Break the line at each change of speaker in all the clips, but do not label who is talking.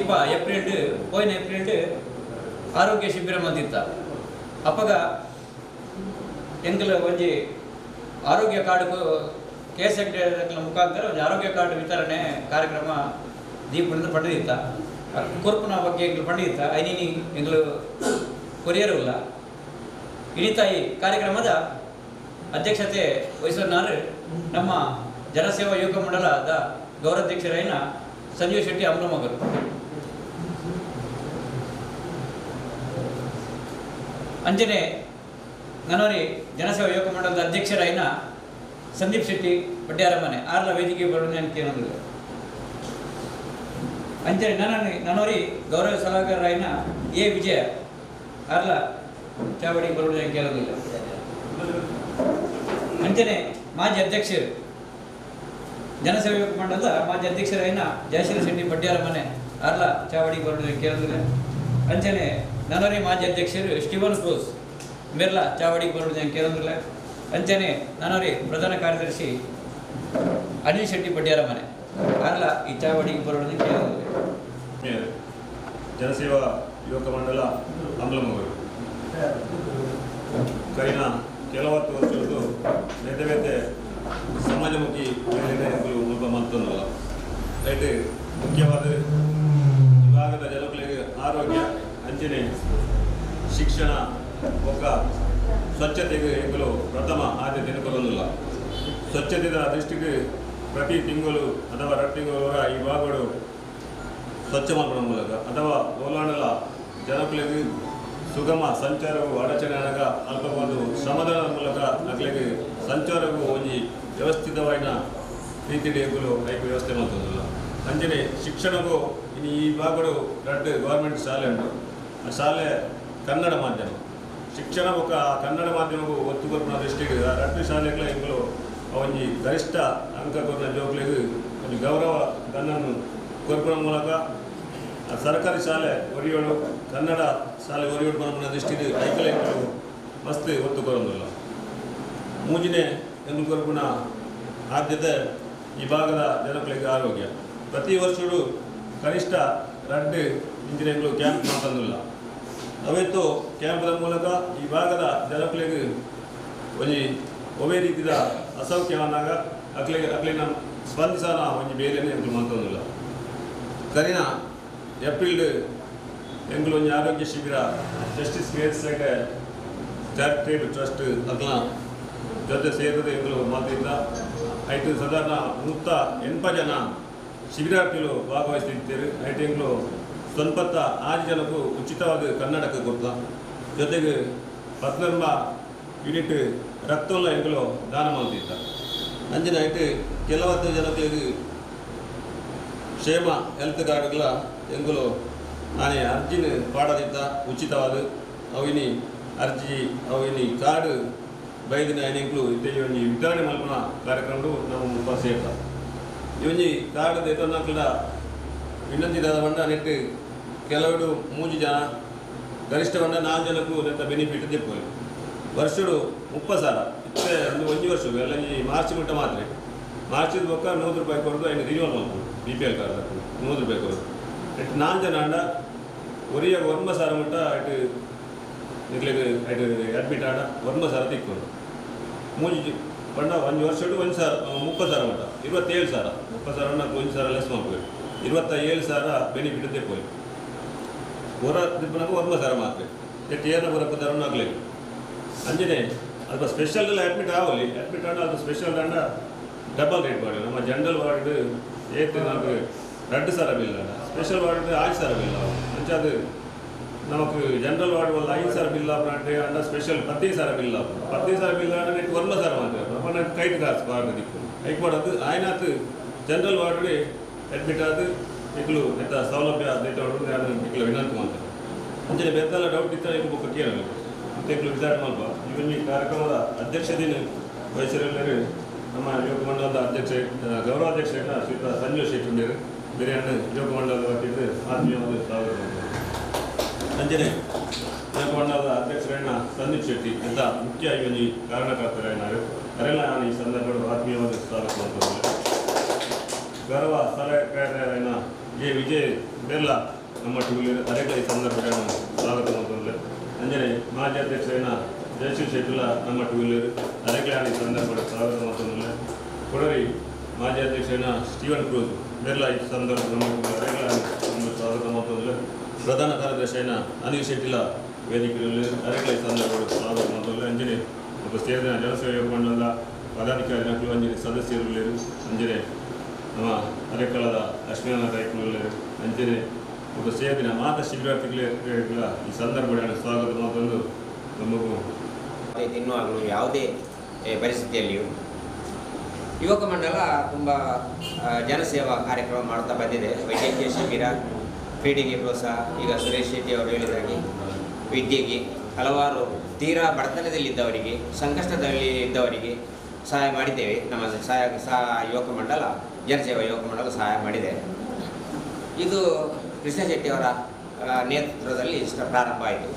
ದೀಪ ಪೋಯಿನ ಏಪ್ರಿಲ್ ಆರೋಗ್ಯ ಶಿಬಿರ ಮಂದಿತ್ತ ಅಪ್ಪಗ ಎಂಕಲ ಒಂಜಿ ಆರೋಗ್ಯ ಕಾರ್ಡ್ ಕೇಸ್ ಮುಖಾಂತರ ಒಂದು ಆರೋಗ್ಯ ಕಾರ್ಡ್ ವಿತರಣೆ ಕಾರ್ಯಕ್ರಮ ದೀಪದಿಂದ ಪಡೆದಿತ್ತ ಕೊರ್ಪುನ ಬಗ್ಗೆ ಎಂಗ್ಲು ಪಡೆದಿತ್ತ ಐನಿ ಎಂಗ್ಲು ಕೊರಿಯರುಲ್ಲ ಇಳಿತಾಯಿ ಕಾರ್ಯಕ್ರಮದ ಅಧ್ಯಕ್ಷತೆ ವಹಿಸೋನಾರು ನಮ್ಮ ಜನಸೇವಾ ಯುವಕ ಮಂಡಲದ ಗೌರವಾಧ್ಯಕ್ಷರಾಯಿನ ಸಂಜೀವ್ ಶೆಟ್ಟಿ ಅಮ್ಲಮಗರು. ಅಂಜನೆ ನನ್ನವರಿ ಜನಸೇವಾ ಯುವಕ ಮಂಡಲದ ಅಧ್ಯಕ್ಷರಾಯಿನ ಸಂದೀಪ್ ಶೆಟ್ಟಿ ಪಡ್ಯಾರಮನೆ ಆರ್ಲ ವೇದಿಕೆ ಬರೋಣ ಅಂತ ಏನಂದ್ರೆ ಅಂಜನೆ ನನ್ನವರಿ ಗೌರವ ಸಲಹೆಗಾರರಾಯಿನ ಎ ವಿಜಯ ಆರ್ಲ ಚಾವಡಿ ಬರೋಣ ಅಂತ ಕೇಳೋದಿಲ್ಲ. ಅಂಜನೆ ಮಾಜಿ ಅಧ್ಯಕ್ಷರು ಜನಸೇವಾ ಯುವಕ ಮಂಡಲದ ಮಾಜಿ ಅಧ್ಯಕ್ಷರಾಯಿನ ಜಯಶ್ರೀ ಶೆಟ್ಟಿ ಪಡ್ಯಾರಮನೆ ಆರ್ಲ ಚಾವಡಿ ಬರೋಣ ಕೇಳೋದಿಲ್ಲ. ಅಂಜನೆ ನನ್ನವರಿ ಮಾಜಿ ಅಧ್ಯಕ್ಷರು ಸ್ಟೀವನ್ ಕ್ರೂಸ್ ಮಿರ್ಲಾ ಚಾವಡಿ ಬರೋಣ ಕೇಳೋದಿಲ್ಲ. ಅಂಚನೆ ನನ್ನವರಿ ಪ್ರಧಾನ ಕಾರ್ಯದರ್ಶಿ ಅನಿಲ್ ಶೆಟ್ಟಿ ಪಡ್ಯಾರಮನೆ ಆರ್ಲ ಈ ಚಾವಡಿ ಬರೋಣ ಕೇಳೋದಿಲ್ಲ.
ಜನಸೇವಾ ಯುವಕ ಮಂಡಲ ಅಮ್ಲಮಗರು ಕರಿನ ಕೆಲವತ್ತು ವರ್ಷದ್ದು ಬೇತೆ ಸಮಾಜಮುಖಿ ಮೇಲಿನ ಮುಲ್ಪ ಮಂತನಲ್ಲ ಐತೆ ಮುಖ್ಯವಾದ ವಿಭಾಗದ ಜನಗಳಿಗೆ ಆರೋಗ್ಯ ಅಂಚನೆ ಶಿಕ್ಷಣ ಒಕ್ಕ ಸ್ವಚ್ಛತೆಗೆ ಎಂಬಲು ಪ್ರಥಮ ಆದ್ಯತೆಯನ್ನು ಕೊಡೋದಿಲ್ಲ. ಸ್ವಚ್ಛತೆಯ ದೃಷ್ಟಿಗೆ ಪ್ರತಿ ತಿಂಗಳು ಅಥವಾ 2 ತಿಂಗಳ ಈ ಭಾಗಗಳು ಸ್ವಚ್ಛ ಮಾಡುವ ಮೂಲಕ ಅಥವಾ ಓಲಾಂಡಲ ಜನಗಳಿಗೆ ಸುಗಮ ಸಂಚಾರವು ಅಡಚಣೆ ಆದಾಗ ಅಲ್ಪವಾದ ಶ್ರಮದಾನದ ಮೂಲಕ ನಗಲಿಗೆ ಸಂಚಾರವು ಒಂದು ವ್ಯವಸ್ಥಿತವಾದ ರೀತಿಯಲ್ಲಿ ಐದು ವ್ಯವಸ್ಥೆ ಮಾಡೋದಿಲ್ಲ. ಅಂಜನೆ ಶಿಕ್ಷಣವು ಈ ಭಾಗಗಳು 2 ಗೌರ್ಮೆಂಟ್ ಶಾಲೆ ಉಂಟು. ಆ ಶಾಲೆ ಕನ್ನಡ ಮಾಧ್ಯಮ ಶಿಕ್ಷಣ ಒಕ್ಕ ಕನ್ನಡ ಮಾಧ್ಯಮವು ಒತ್ತು ಕೊರ್ಪುನ ದೃಷ್ಟಿಗೆ 2 ಶಾಲೆಗಳ ಎಂಬಲು ಒಂದು ಗರಿಷ್ಠ ಅಂಕ ಕೊರ್ನ ಜೋಗ್ಲಿಗೆ ಒಂದು ಗೌರವ ಗಣ್ಣನ್ನು ಕೊರ್ಪುನ ಮೂಲಕ ಸರ್ಕಾರಿ ಶಾಲೆ ಒರಿಯೋಳು ಕನ್ನಡ ಶಾಲೆ ಒರಿಯೋಡು ಬರೋಣ ದೃಷ್ಟಿಗೆ ಐಕಲ ಎಂಬಲು ಮಸ್ತ್ ಒತ್ತು ಕೊರೋದಿಲ್ಲ. ಮೂಜಿನೇ ಎಂಬ ಕೊರ್ಪುನ ಆದ್ಯತೆ ಈ ಭಾಗದ ಜನಗಳಿಗೆ ಆರೋಗ್ಯ ಪ್ರತಿ ವರ್ಷವೂ ಕನಿಷ್ಠ 2 ಇಂಜಿನಿಯರ್ಗಳು ಕ್ಯಾಂಪ್ ಮಾತಂದಿಲ್ಲ. ಅವತ್ತು ಕ್ಯಾಂಪದ ಮೂಲಕ ಈ ಭಾಗದ ಜನಗಳಿಗೆ ಒಂದು ಒವೇ ರೀತಿಯ ಅಸೌಖ್ಯವಾದಾಗ ಅಕ್ಲಿನ ಸ್ಪಂದಿಸೋಣ ಒಂದು ಬೇರೆಯೇ ಎಂಬುದು ಮಾತಂದಿಲ್ಲ. ಕರಿನ ಏಪ್ರಿಲ್ ಎಂಬುದು ಒಂದು ಆರೋಗ್ಯ ಶಿಬಿರ ಜಸ್ಟಿಸ್ ಕೇರ್ಸ್ ಚಾರಿಟೇಬಲ್ ಟ್ರಸ್ಟ್ ಅಕ್ಲ ಜೊತೆ ಸೇರಿದ ಎಂಬುದು ಮಾತಿಂದ ಐದು ಸಾಧಾರಣ 180 ಜನ ಶಿಬಿರಾರ್ಥಿಗಳು ಭಾಗವಹಿಸುತ್ತಿದ್ದಾರೆ. ಐಟೆಂಗಳು ಸ್ವಲ್ಪ 6 ಜನಕ್ಕೂ ಉಚಿತವಾದ ಕನ್ನಡಕ್ಕೆ ಕೊಡ್ತಾ ಜೊತೆಗೆ 14 ಯೂನಿಟ್ ರಕ್ತವನ್ನ ಎಂಬಲು ದಾನ ಮಾಡ್ತಿದ್ದ. ಅಂಜಿನ ಐಟು ಕೆಲವತ್ತು ಜನಕ್ಕೆ ಕ್ಷೇಮ ಹೆಲ್ತ್ ಕಾರ್ಡ್ಗಳ ಎಂಬಲು ನಾನೇ ಅರ್ಜಿನ ಪಾಡದಿದ್ದ ಉಚಿತವಾದ ಅವಿನಿ ಅರ್ಜಿ ಅವಿನಿ ಕಾರ್ಡ್ ಬೈದಿನ ಐನೆಂಕ್ಲು ಇತ್ತೀಚೆ ಒಂದು ವಿತರಣೆ ಮಲ್ಪನ ಕಾರ್ಯಕ್ರಮಗಳು ನಮ್ಮ ಮುಖ ಸೇರ್ತ ಇವೊಂಜಿ ಕಾರ್ಡ್ ದೇತೊನ್ನಕ್ಲ ವಿನಂತಿದಾದ ಬಂಡ ನೆಟ್ಟು ಕೆಲವರು 3 ಜನ ಗರಿಷ್ಠ ಬಂಡ 4 ಜನಕ್ಕೂ ನೆತ್ತ ಬೆನಿಫಿಟ್ ತೆಪ್ಪೋಲಿ ವರ್ಷಡು 30,000 ಇತ್ತೆ ಒಂದು ವರ್ಷ ಎಲ್ಲ ಈ ಮಾರ್ಚ್ ಮಟ್ಟ ಮಾತ್ರ ಮಾರ್ಚಿದ ಬೊಕ್ಕ 100 ರೂಪಾಯಿ ಕೊಡೋದು ಐನು ರಿನ್ಯೂವಲ್ ಮಾಡ್ಬೋದು BPL ಕಾರ್ಡ್ 100 ರೂಪಾಯಿ ಕೊಡೋದು ನೆಟ್ಟು 4 ಜನ ಅಂಡ ಒರಿಯ 9,000 ಮಟ್ಟ ಐಟು ನಿಗ್ಲಿಗೆ ಐಟು ಅಡ್ಮಿಟ್ ಆಡ 9,000 ತಿಕ್ಕೊಂಡು 3 ಬಂಡ ಒಂದು ವರ್ಷಡು 30,000 ಮಟ್ಟ 27,000 30,000 1,000 ಲೆಸ್ ಮಾಡ್ಬೇಕು 27,000 ಬೆನಿಫಿಟ್ ತೆಪ್ಪೋಲಿ ಹೊರ ದಿಬ್ಬನಾಗ 9,000 ಮಾತ್ರ ಎಷ್ಟು ಏನು ಬರಪ್ಪದಾರ ಆಗಲಿ ಅಂಜನೆ ಅದು ಸ್ಪೆಷಲ್ ಎಲ್ಲ ಅಡ್ಮಿಟ್ ಆಗಲಿ ಅಡ್ಮಿಟ್ ಆಡ ಅದು ಸ್ಪೆಷಲ್ ದಂಡ ಡಬಲ್ ರೇಟ್ ಮಾಡಿ ನಮ್ಮ ಜನರಲ್ ವಾರ್ಡ್ ಏತ್ ನಮಗೆ 2,000 ಬಿಲ್ ಅಲ್ಲ ಸ್ಪೆಷಲ್ ವಾರ್ಡ್ 5,000 ಬಿಲ್ ಅಂಚೆ ಅದು ನಮಗೆ ಜನರಲ್ ವಾರ್ಡ್ ಒಂದು 5,000 ಬಿಲ್ ಅಂದ್ರೆ ಅಂಡ ಸ್ಪೆಷಲ್ 15,000 ಬಿಲ್ 15,000 ಬಿಲ್ ಅಂದ್ರೆ ನೆಟ್ಟು 9,000 ಮಾತ್ರ ನಮ್ಮ ಕೈಟ್ ಕಾಸು ವಾರ್ಡ್ ದಿಕ್ಕು ಐಕ್ ಮಾಡೋದು ಆಯ್ನಾತು ಜನರಲ್ ವಾರ್ಡ್ಗೆ ಅಡ್ಮಿಟ್ ಆದ ಈಗಲೂ ನೆತ್ತ ಸೌಲಭ್ಯ ದೈತೊಂಡು ನಾನು ಈಗಲೂ ವಿನಂತಿ ಮಾಡ್ತಾರೆ ಅಂಚನೆ ಬೆತ್ತಲ್ಲ ಡೌಟ್ ಇತ್ತು ಈಗ ಬುಕ್ಕ ಕೇಳಬೇಕು ಮತ್ತು ಈಗಲೂ ವಿಚಾರ ಮಾಡ್ಬ ಇವನ್ ಈ ಕಾರ್ಯಕ್ರಮದ ಅಧ್ಯಕ್ಷತೆಯನ್ನು ವಹಿಸಿರಲಿದ್ದಾರೆ ನಮ್ಮ ಯುವಕ ಮಂಡಲದ ಅಧ್ಯಕ್ಷ ಗೌರವಾಧ್ಯಕ್ಷರಾದ ಶ್ರೀಯುತ ಸಂಜೀವ್ ಶೆಟ್ಟಿ ಉಂಡರು ಬೇರೆಯನ್ನು ಯುವಕ ಮಂಡಲದ ವತಿಯಿಂದ ಆತ್ಮೀಯವಾದ ಸ್ವಾಗತ ಅಂಚನೆ ಯುವಕ ಮಂಡಲದ ಅಧ್ಯಕ್ಷರಾದ ಸಂದೀಪ್ ಶೆಟ್ಟಿ ಅಂತ ಮುಖ್ಯ ಇವನ್ ಕಾರಣಕರ್ತರಾಗಿದ್ದಾರೆ ಅವರೆಲ್ಲ ನಾನು ಈ ಸಂದರ್ಭದಲ್ಲಿ ಆತ್ಮೀಯವಾದ ಸ್ವಾಗತ ಮಾಡ್ತಾರೆ. ಗೌರವ ಸಲಹೆಗಾರರಾದ ಎ ವಿಜಯ್ ಬೆರ್ಲಾ ನಮ್ಮ ಟೂಲರ್ ಅರೆಕಲ ಈ ಸಂದರ್ಭ ಸ್ವಾಗತ ಮಾಡ್ತಾರೆ. ಅಂಜನೆ ಮಾಜಿ ಅಧ್ಯಕ್ಷರಾದ ಜಯಶ್ರೀ ಶೆಟ್ಟುಲ ನಮ್ಮ ಟೂಲರ್ ಅರೆಕಲ ಈ ಸಂದರ್ಭ ಸ್ವಾಗತ ಮಾಡ್ತಾರೆ. ಕೊಡರಿ ಮಾಜಿ ಅಧ್ಯಕ್ಷರಾದ ಸ್ಟೀವನ್ ಕ್ರೂಸ್ ಬೆರ್ಲ ಈ ಸಂದರ್ಭ ನಮ್ಮ ಅರೆಕಲ ಸ್ವಾಗತ ಮಾಡ್ತಾರೆ. ಪ್ರಧಾನ ಕಾರ್ಯದರ್ಶಿಯಾದ ಅನಿಲ್ ಶೆಟ್ಟಿಲ ವೇದಿಕೆಯಲ್ಲಿ ಅರೆಕಲ ಈ ಸಂದರ್ಭ ಸ್ವಾಗತ ಮಾಡ್ತಾರೆ. ಅಂಜನೆ ಮತ್ತು ಸೇರಿದ ಜನಸೇವಾ ಮಂಡಲದ ಪದಾಧಿಕಾರಿ ನಕಲು ಅಂಜನೆ ಸದಸ್ಯರು ಅಂಜನೆ ನಮ್ಮ ಅರೆಕಲದ ಲಕ್ಷ್ಮೀನಾರಾಯಣ ನಾಯಕರು ಅಂಜನೆ ಮತ್ತು ಸೇರಿನ ಮಾತ ಶಿಬಿರಾರ್ಥಿಗಳ ಈ ಸಂದರ್ಭಗಳನ್ನು ಸ್ವಾಗತ ಮಾಡಿಕೊಂಡು ನಮಗೂ
ತಿನ್ನುವಾಗಲೂ ಯಾವುದೇ ಪರಿಸ್ಥಿತಿಯಲ್ಲಿಯೂ ಯುವಕ ಮಂಡಲ ತುಂಬ ಜನಸೇವಾ ಕಾರ್ಯಕ್ರಮ ಮಾಡ್ತಾ ಬಂದಿದೆ. ವೈದ್ಯಕೀಯ ಶಿಬಿರ, ಕ್ರೀಡೆಗೆ ಪ್ರೋತ್ಸಾಹ, ಈಗ ಸುರೇಶ್ ಶೆಟ್ಟಿ ಅವರು ಹೇಳಿದಾಗೆ ವಿದ್ಯೆಗೆ, ಹಲವಾರು ತೀರಾ ಬಡತನದಲ್ಲಿದ್ದವರಿಗೆ, ಸಂಕಷ್ಟದಲ್ಲಿ ಇದ್ದವರಿಗೆ ಸಹಾಯ ಮಾಡಿದ್ದೇವೆ. ನಮ್ಮ ಯುವಕ ಮಂಡಲ, ಜನಸೇವಾ ಯುವಕ ಮಂಡಲ ಸಹಾಯ ಮಾಡಿದೆ. ಇದು ಕೃಷ್ಣ ಶೆಟ್ಟಿಯವರ ನೇತೃತ್ವದಲ್ಲಿ ಪ್ರಾರಂಭ ಆಯಿತು.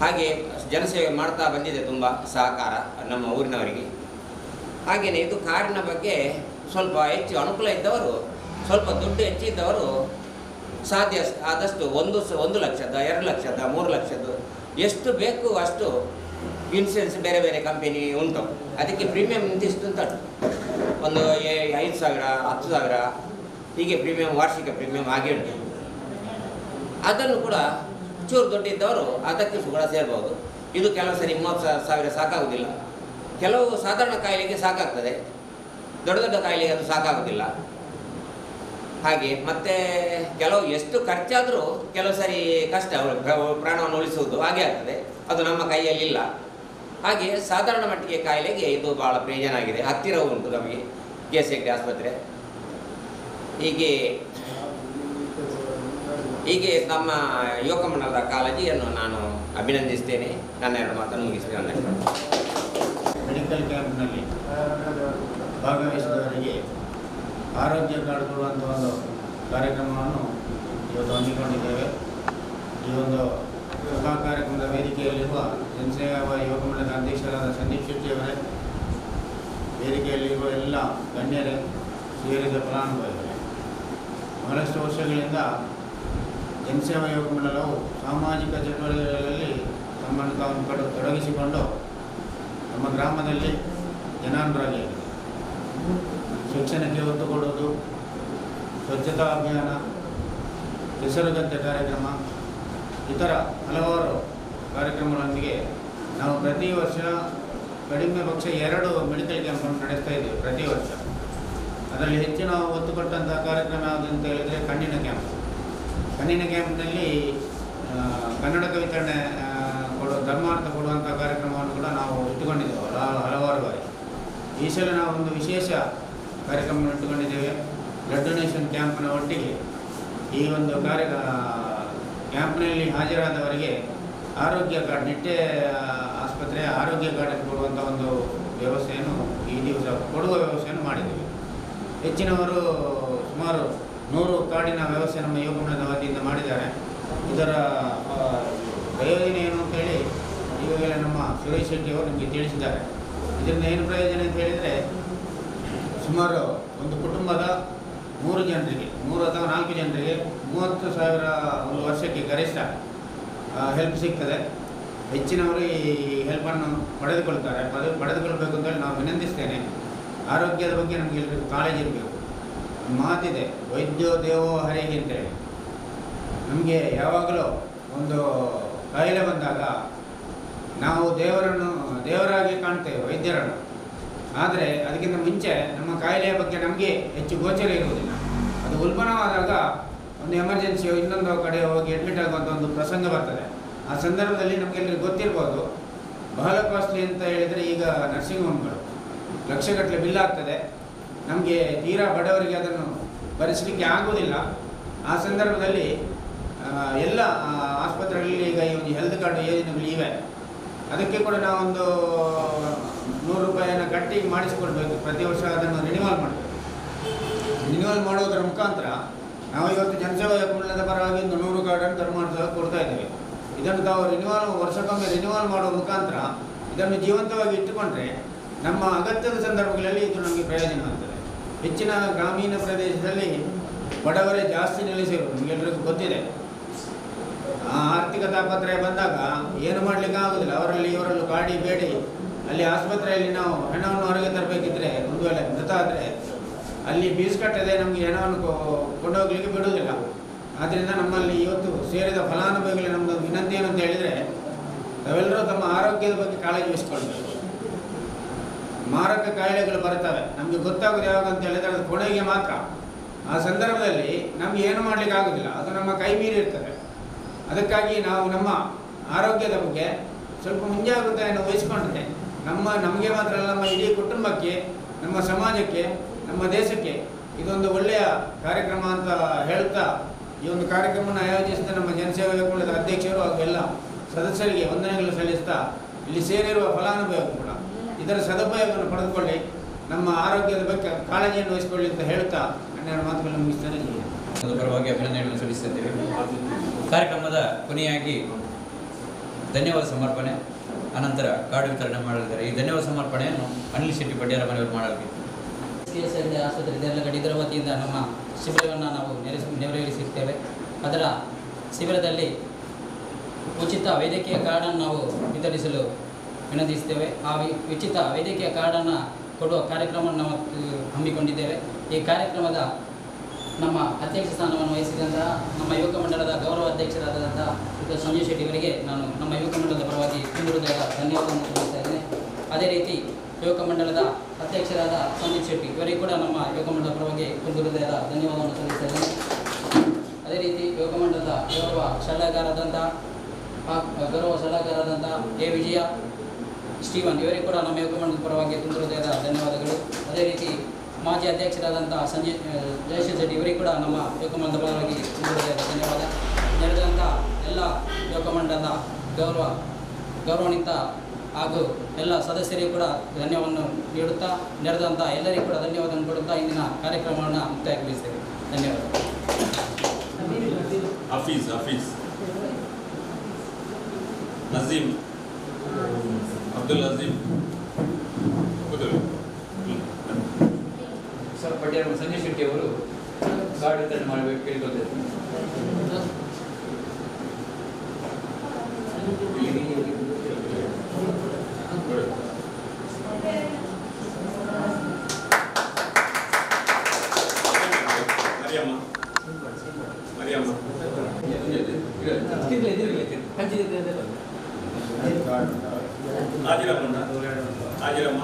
ಹಾಗೆ ಜನಸೇವೆ ಮಾಡ್ತಾ ಬಂದಿದೆ, ತುಂಬ ಸಹಕಾರ ನಮ್ಮ ಊರಿನವರಿಗೆ. ಹಾಗೆಯೇ ಇದು ಕಾರಿನ ಬಗ್ಗೆ ಸ್ವಲ್ಪ ಹೆಚ್ಚು ಅನುಕೂಲ ಇದ್ದವರು, ಸ್ವಲ್ಪ ದುಡ್ಡು ಹೆಚ್ಚಿದ್ದವರು ಸಾಧ್ಯ ಆದಷ್ಟು 1 ಲಕ್ಷದ 2 ಲಕ್ಷದ 3 ಲಕ್ಷದ್ದು ಎಷ್ಟು ಬೇಕು ಅಷ್ಟು ಇನ್ಸೂರೆನ್ಸ್ ಬೇರೆ ಬೇರೆ ಕಂಪೆನಿ ಉಂಟು. ಅದಕ್ಕೆ ಪ್ರೀಮಿಯಂ ಇಂತಿಷ್ಟು ಅಂತ ಒಂದು 5,000 10,000 ಹೀಗೆ ಪ್ರೀಮಿಯಂ, ವಾರ್ಷಿಕ ಪ್ರೀಮಿಯಂ ಹಾಗೆ ಉಂಟು. ಅದನ್ನು ಕೂಡ ಚೂರು ದುಡ್ಡಿದ್ದವರು ಅದಕ್ಕೆ ಕೂಡ ಸೇರ್ಬೋದು. ಇದು ಕೆಲವು ಸರಿ 30,000 ಸಾಕಾಗುವುದಿಲ್ಲ. ಕೆಲವು ಸಾಧಾರಣ ಕಾಯಿಲೆಗೆ ಸಾಕಾಗ್ತದೆ, ದೊಡ್ಡ ದೊಡ್ಡ ಕಾಯಿಲೆಗೆ ಅದು ಸಾಕಾಗುವುದಿಲ್ಲ. ಹಾಗೆ ಮತ್ತು ಕೆಲವು ಎಷ್ಟು ಖರ್ಚಾದರೂ ಕೆಲವು ಸರಿ ಕಷ್ಟ, ಪ್ರಾಣವನ್ನು ಉಳಿಸುವುದು ಹಾಗೆ ಆಗ್ತದೆ. ಅದು ನಮ್ಮ ಕೈಯಲ್ಲಿಲ್ಲ. ಹಾಗೆ ಸಾಧಾರಣ ಮಟ್ಟಿಗೆ ಕಾಯಿಲೆಗೆ ಇದು ಭಾಳ ಪ್ರಯೋಜನ ಆಗಿದೆ. ಹತ್ತಿರ ಉಂಟು ನಮಗೆ KS ಹೆಗ್ಡೆ ಆಸ್ಪತ್ರೆ. ಹೀಗೆ ನಮ್ಮ ಯುವಕ ಮಂಡಲದ ಕಾಳಜಿಯನ್ನು ನಾನು ಅಭಿನಂದಿಸ್ತೇನೆ. ನನ್ನ 2 ಮಾತನ್ನು ಮುಗಿಸ್ತೇನೆ.
ಮೆಡಿಕಲ್ ಕ್ಯಾಂಪ್ನಲ್ಲಿ ಭಾಗವಹಿಸಿದವರಿಗೆ ಆರೋಗ್ಯ ಕಾರ್ಡ್ ಕೊಡುವಂಥ ಒಂದು ಕಾರ್ಯಕ್ರಮವನ್ನು ಇವತ್ತು ಹಮ್ಮಿಕೊಂಡಿದ್ದೇವೆ. ಈ ಒಂದು ಸಭಾ ಕಾರ್ಯಕ್ರಮದ ವೇದಿಕೆಯಲ್ಲಿರುವ ಜನಸೇವಾ ಯುವಕ ಮಂಡಲದ ಅಧ್ಯಕ್ಷರಾದ ಸಂದೀಪ್ ಶೆಟ್ಟಿಯವರೇ, ವೇದಿಕೆಯಲ್ಲಿರುವ ಎಲ್ಲ ಗಣ್ಯರೇ, ಸೇರಿದ ಫಲಾನುಭವಿಗಳೇ, ಬಹಳಷ್ಟು ವರ್ಷಗಳಿಂದ ಜನಸೇವಾ ಯುವಕ ಮಂಡಲವು ಸಾಮಾಜಿಕ ಚಟುವಟಿಕೆಗಳಲ್ಲಿ ತಮ್ಮನ್ನು ತಾವು ತೊಡಗಿಸಿಕೊಂಡು ನಮ್ಮ ಗ್ರಾಮದಲ್ಲಿ ಜನಾನುರಾಗಿಯಾಗಿದೆ. ಶಿಕ್ಷಣಕ್ಕೆ ಒತ್ತು ಕೊಡುವುದು, ಸ್ವಚ್ಛತಾ ಅಭಿಯಾನ, ಹೆಸರುಗದ್ದೆ ಕಾರ್ಯಕ್ರಮ, ಇತರ ಹಲವಾರು ಕಾರ್ಯಕ್ರಮಗಳೊಂದಿಗೆ ನಾವು ಪ್ರತಿ ವರ್ಷ ಕಡಿಮೆ ಪಕ್ಷ 2 ಮೆಡಿಕಲ್ ಕ್ಯಾಂಪನ್ನು ನಡೆಸ್ತಾ ಇದ್ದೇವೆ ಪ್ರತಿ ವರ್ಷ. ಅದರಲ್ಲಿ ಹೆಚ್ಚಿನ ಒತ್ತು ಕೊಟ್ಟಂಥ ಕಾರ್ಯಕ್ರಮ ಯಾವುದು ಅಂತ ಹೇಳಿದರೆ ಕಣ್ಣಿನ ಕ್ಯಾಂಪ್. ಕಣ್ಣಿನ ಕ್ಯಾಂಪ್ನಲ್ಲಿ ಕನ್ನಡ ಕವಿತರಣೆ ಧರ್ಮಾರ್ಥ ಕೊಡುವಂಥ ಕಾರ್ಯಕ್ರಮವನ್ನು ಕೂಡ ನಾವು ಇಟ್ಟುಕೊಂಡಿದ್ದೇವೆ ಹಲವಾರು ಬಾರಿ. ಈ ಸಲ ನಾವು ಒಂದು ವಿಶೇಷ ಕಾರ್ಯಕ್ರಮವನ್ನು ಇಟ್ಟುಕೊಂಡಿದ್ದೇವೆ. ಬ್ಲಡ್ ಡೊನೇಷನ್ ಕ್ಯಾಂಪ್ನ ಒಟ್ಟಿಗೆ ಈ ಒಂದು ಕ್ಯಾಂಪ್ನಲ್ಲಿ ಹಾಜರಾದವರಿಗೆ ಆರೋಗ್ಯ ಕಾರ್ಡ್, ನಿಟ್ಟೆ ಆಸ್ಪತ್ರೆಯ ಆರೋಗ್ಯ ಕಾರ್ಡ್ ಕೊಡುವಂಥ ಒಂದು ವ್ಯವಸ್ಥೆಯನ್ನು ಈ ದಿವಸ ಕೊಡುವ ವ್ಯವಸ್ಥೆಯನ್ನು ಮಾಡಿದ್ದೇವೆ. ಹೆಚ್ಚಿನವರು ಸುಮಾರು 100 ಕಾರ್ಡಿನ ವ್ಯವಸ್ಥೆ ನಮ್ಮ ಯುವಕ ಮಂಡಲದ ವತಿಯಿಂದ ಮಾಡಿದ್ದಾರೆ. ಇದರ ಪ್ರಯೋಜನ ಏನು ಅಂತೇಳಿ ಈಗಾಗಲೇ ನಮ್ಮ ಸುರೇಶ್ ಶೆಟ್ಟಿಯವರು ನಮಗೆ ತಿಳಿಸಿದ್ದಾರೆ. ಇದರಿಂದ ಏನು ಪ್ರಯೋಜನ ಅಂತ ಹೇಳಿದರೆ, ಸುಮಾರು ಒಂದು ಕುಟುಂಬದ 3 ಜನರಿಗೆ, 3 ಅಥವಾ 4 ಜನರಿಗೆ 30,000 ಒಂದು ವರ್ಷಕ್ಕೆ ಗರಿಷ್ಠ ಹೆಲ್ಪ್ ಸಿಗ್ತದೆ. ಹೆಚ್ಚಿನವರು ಈ ಹೆಲ್ಪನ್ನು ಪಡೆದುಕೊಳ್ತಾರೆ. ಪಡೆದುಕೊಳ್ಬೇಕು ಅಂತೇಳಿ ನಾವು ವಿನಂತಿಸ್ತೇನೆ. ಆರೋಗ್ಯದ ಬಗ್ಗೆ ನಮಗೆ ಎಲ್ಲರಿಗೂ ಕಾಳಜಿ ಇರಬೇಕು. ಮಾತಿದೆ, ವೈದ್ಯೋ ದೇವೋ ಹರೇಹಿ ಅಂತೇಳಿ. ನಮಗೆ ಯಾವಾಗಲೂ ಒಂದು ಕಾಯಿಲೆ ಬಂದಾಗ ನಾವು ದೇವರಾಗಿ ಕಾಣ್ತೇವೆ, ವೈದ್ಯರನ್ನು. ಆದರೆ ಅದಕ್ಕಿಂತ ಮುಂಚೆ ನಮ್ಮ ಕಾಯಿಲೆಯ ಬಗ್ಗೆ ನಮಗೆ ಹೆಚ್ಚು ಗೋಚರ ಇರುವುದಿಲ್ಲ. ಅದು ಉಲ್ಬಣವಾದಾಗ ಒಂದು ಎಮರ್ಜೆನ್ಸಿ ಇನ್ನೊಂದು ಕಡೆ ಹೋಗಿ ಅಡ್ಮಿಟ್ ಆಗುವಂಥ ಒಂದು ಪ್ರಸಂಗ ಬರ್ತದೆ. ಆ ಸಂದರ್ಭದಲ್ಲಿ ನಮಗೆಲ್ಲರಿಗೂ ಗೊತ್ತಿರ್ಬೋದು, ಬಹಳ ಕಾಸ್ಟ್ಲಿ ಅಂತ ಹೇಳಿದರೆ ಈಗ ನರ್ಸಿಂಗ್ ಹೋಮ್ಗಳು ಲಕ್ಷಗಟ್ಟಲೆ ಬಿಲ್ ಆಗ್ತದೆ. ನಮಗೆ ತೀರಾ ಬಡವರಿಗೆ ಅದನ್ನು ಭರಿಸಲಿಕ್ಕೆ ಆಗುವುದಿಲ್ಲ. ಆ ಸಂದರ್ಭದಲ್ಲಿ ಎಲ್ಲ ಆಸ್ಪತ್ರೆಗಳಲ್ಲಿ ಈಗ ಈ ಒಂದು ಹೆಲ್ತ್ ಕಾರ್ಡ್ ಯೋಜನೆಗಳು ಇವೆ. ಅದಕ್ಕೆ ಕೂಡ ನಾವೊಂದು 100 ರೂಪಾಯಿಯನ್ನು ಕಟ್ಟಿ ಮಾಡಿಸಿಕೊಳ್ಬೇಕು. ಪ್ರತಿ ವರ್ಷ ಅದನ್ನು ರಿನಿವಲ್ ಮಾಡಬೇಕು. ರಿನಿವಲ್ ಮಾಡೋದರ ಮುಖಾಂತರ ನಾವು ಇವತ್ತು ಜನಸೇವಾ ಯುವಕ ಮಂಡಲದ ಪರವಾಗಿ ಒಂದು 100 ಕಾರ್ಡನ್ನು ಧರ್ಮಾರ್ಥ ಕೊಡ್ತಾ ಇದ್ದೇವೆ. ಇದನ್ನು ತಾವು ವರ್ಷಕ್ಕೊಮ್ಮೆ ರಿನಿವಲ್ ಮಾಡುವ ಮುಖಾಂತರ ಇದನ್ನು ಜೀವಂತವಾಗಿ ಇಟ್ಟುಕೊಂಡ್ರೆ ನಮ್ಮ ಅಗತ್ಯದ ಸಂದರ್ಭಗಳಲ್ಲಿ ಇದು ನಮಗೆ ಪ್ರಯೋಜನ ಆಗ್ತದೆ. ಹೆಚ್ಚಿನ ಗ್ರಾಮೀಣ ಪ್ರದೇಶದಲ್ಲಿ ಬಡವರೇ ಜಾಸ್ತಿ ನೆಲೆಸಿರು, ನಿಮಗೆಲ್ಲರಿಗೂ ಗೊತ್ತಿದೆ. ಆ ಆರ್ಥಿಕ ತಾಪತ್ರಯ ಬಂದಾಗ ಏನು ಮಾಡಲಿಕ್ಕೆ ಆಗೋದಿಲ್ಲ. ಅವರಲ್ಲಿ ಇವರಲ್ಲೂ ಕಾಡಿ ಬೇಡಿ ಅಲ್ಲಿ ಆಸ್ಪತ್ರೆಯಲ್ಲಿ ನಾವು ಹಣವನ್ನು ಹೊರಗೆ ತರಬೇಕಿದ್ರೆ, ಒಂದು ವೇಳೆ ಮೃತ ಆದರೆ ಅಲ್ಲಿ ಫೀಸ್ ಕಟ್ಟದೆ ನಮಗೆ ಹಣವನ್ನು ಕೊಂಡೋಗ್ಲಿಕ್ಕೆ ಬಿಡುವುದಿಲ್ಲ. ಆದ್ದರಿಂದ ನಮ್ಮಲ್ಲಿ ಇವತ್ತು ಸೇರಿದ ಫಲಾನುಭವಿಗಳಿಗೆ ನಮ್ಮದು ವಿನಂತಿ ಏನು ಅಂತ ಹೇಳಿದರೆ, ನಾವೆಲ್ಲರೂ ತಮ್ಮ ಆರೋಗ್ಯದ ಬಗ್ಗೆ ಕಾಳಜಿ ವಹಿಸ್ಕೊಳ್ಬೇಕು. ಮಾರಕ ಕಾಯಿಲೆಗಳು ಬರ್ತವೆ, ನಮಗೆ ಗೊತ್ತಾಗೋದು ಯಾವಾಗ ಅಂತ ಹೇಳಿದರೆ ಅದು ಕೊನೆಗೆ ಮಾತ್ರ. ಆ ಸಂದರ್ಭದಲ್ಲಿ ನಮಗೆ ಏನು ಮಾಡಲಿಕ್ಕೆ ಆಗೋದಿಲ್ಲ, ಅದು ನಮ್ಮ ಕೈ ಮೀರಿ ಇರ್ತದೆ. ಅದಕ್ಕಾಗಿ ನಾವು ನಮ್ಮ ಆರೋಗ್ಯದ ಬಗ್ಗೆ ಸ್ವಲ್ಪ ಮುಂಜಾಗ್ರತೆಯನ್ನು ವಹಿಸಿಕೊಂಡ್ರೆ ನಮಗೆ ಮಾತ್ರ ಅಲ್ಲ, ನಮ್ಮ ಇಡೀ ಕುಟುಂಬಕ್ಕೆ, ನಮ್ಮ ಸಮಾಜಕ್ಕೆ, ನಮ್ಮ ದೇಶಕ್ಕೆ ಇದೊಂದು ಒಳ್ಳೆಯ ಕಾರ್ಯಕ್ರಮ ಅಂತ ಹೇಳ್ತಾ ಈ ಒಂದು ಕಾರ್ಯಕ್ರಮವನ್ನು ಆಯೋಜಿಸಿದ ನಮ್ಮ ಜನಸೇವಾ ಕುಲದ ಅಧ್ಯಕ್ಷರು ಹಾಗೂ ಎಲ್ಲ ಸದಸ್ಯರಿಗೆ ವಂದನೆಗಳು ಸಲ್ಲಿಸ್ತಾ, ಇಲ್ಲಿ ಸೇರಿರುವ ಫಲಾನುಭವಿಗಳು ಕೂಡ ಇದರ ಸದುಪಯೋಗವನ್ನು ಪಡೆದುಕೊಳ್ಳಿ, ನಮ್ಮ ಆರೋಗ್ಯದ ಬಗ್ಗೆ ಕಾಳಜಿಯನ್ನು ವಹಿಸಿಕೊಳ್ಳಿ ಅಂತ ಹೇಳ್ತಾ ನನ್ನ ಮಾತುಗಳನ್ನು ಮುಗಿಸ್ತೇನೆ.
ಪರವಾಗಿ ಅಭಿನಂದನೆಗಳನ್ನು ಸಲ್ಲಿಸುತ್ತೇವೆ. ಕಾರ್ಯಕ್ರಮದ ಕೊನೆಯಾಗಿ ಧನ್ಯವಾದ ಸಮರ್ಪಣೆ, ಅನಂತರ ಕಾರ್ಡ್ ವಿತರಣೆ ಮಾಡಲಿದ್ದಾರೆ. ಈ ಧನ್ಯವಾದ ಸಮರ್ಪಣೆಯನ್ನು ಅನಿಲ್ ಶೆಟ್ಟಿ ಬಡ್ಡಿಯಾರ ಮನೆಯವರು ಮಾಡಲಿಕ್ಕೆ
CSI ಆಸ್ಪತ್ರೆ ದೇರ್ಲಗಡ್ಡೆ ಇದರ ವತಿಯಿಂದ ನಮ್ಮ ಶಿಬಿರವನ್ನು ನಾವು ನೆರವೇರಿಸುತ್ತೇವೆ. ಅದರ ಶಿಬಿರದಲ್ಲಿ ಉಚಿತ ವೈದ್ಯಕೀಯ ಕಾರ್ಡನ್ನು ನಾವು ವಿತರಿಸಲು ವಿನಂತಿಸುತ್ತೇವೆ. ಆ ಉಚಿತ ವೈದ್ಯಕೀಯ ಕಾರ್ಡನ್ನು ಕೊಡುವ ಕಾರ್ಯಕ್ರಮವನ್ನು ನಾವು ಹಮ್ಮಿಕೊಂಡಿದ್ದೇವೆ. ಈ ಕಾರ್ಯಕ್ರಮದ ನಮ್ಮ ಅಧ್ಯಕ್ಷ ಸ್ಥಾನವನ್ನು ವಹಿಸಿದಂತಹ ನಮ್ಮ ಯುವಕ ಮಂಡಲದ ಗೌರವ ಅಧ್ಯಕ್ಷರಾದಂತಹ ಸಂಜಯ್ ಶೆಟ್ಟಿ ಅವರಿಗೆ ನಾನು ನಮ್ಮ ಯುವಕ ಮಂಡಲದ ಪರವಾಗಿ ಹೃದಯದ ಧನ್ಯವಾದವನ್ನು ತಿಳಿಸ್ತಾ ಇದ್ದೇನೆ. ಅದೇ ರೀತಿ ಯುವಕ ಮಂಡಲದ ಅಧ್ಯಕ್ಷರಾದ ಸಂದೀಪ್ ಶೆಟ್ಟಿ ಇವರಿಗೆ ಕೂಡ ನಮ್ಮ ಯುವಕ ಮಂಡಲದ ಪರವಾಗಿ ಹೃದಯದ ಧನ್ಯವಾದವನ್ನು ಸಲ್ಲಿಸ್ತಾ ಇದ್ದೇನೆ. ಅದೇ ರೀತಿ ಯುವಕ ಮಂಡಲದ ಗೌರವ ಸಲಹೆಗಾರರಾದಂಥ ಎ ವಿಜಯ ಸ್ಟೀವನ್ ಇವರಿಗೆ ಕೂಡ ನಮ್ಮ ಯುವಕ ಮಂಡಲದ ಪರವಾಗಿ ಹೃದಯದ ಧನ್ಯವಾದಗಳು. ಅದೇ ರೀತಿ ಮಾಜಿ ಅಧ್ಯಕ್ಷರಾದಂಥ ಜಯಶ್ರೀ ಶೆಟ್ಟಿ ಇವರಿಗೆ ಕೂಡ ನಮ್ಮ ಯುವಕ ಮಂಡಲದ ಪರವಾಗಿ ಹೃದಯದ ಧನ್ಯವಾದ. ನೆರೆದಂಥ ಎಲ್ಲ ಯುವಕ ಮಂಡಲದ ಗೌರವಾನ್ವಿತ ಹಾಗೂ ಎಲ್ಲ ಸದಸ್ಯರಿಗೂ ಕೂಡ ಧನ್ಯವಾದವನ್ನು ನೀಡುತ್ತಾ, ನೆರೆದಂಥ ಎಲ್ಲರಿಗೂ ಕೂಡ ಧನ್ಯವಾದವನ್ನು ಕೊಡುತ್ತಾ ಇಂದಿನ ಕಾರ್ಯಕ್ರಮವನ್ನು ಮುಕ್ತಾಯಗೊಳಿಸ್ತೇವೆ. ಧನ್ಯವಾದ.
ಹಫೀಸ್ ನಜೀಮ್ ಅಬ್ದುಲ್ ನಜೀಮ್
ಸರ್ ಪಡ್ಡಿಯಾರ ಸಂಜಯ್ ಶೆಟ್ಟಿ ಅವರು ಕಾರ್ಡ್ ವಿತರಣೆ ಮಾಡಬೇಕು ಕೇಳಿಕೊಳ್ತೇವೆ.
ಆಜಿರಮ್ಮ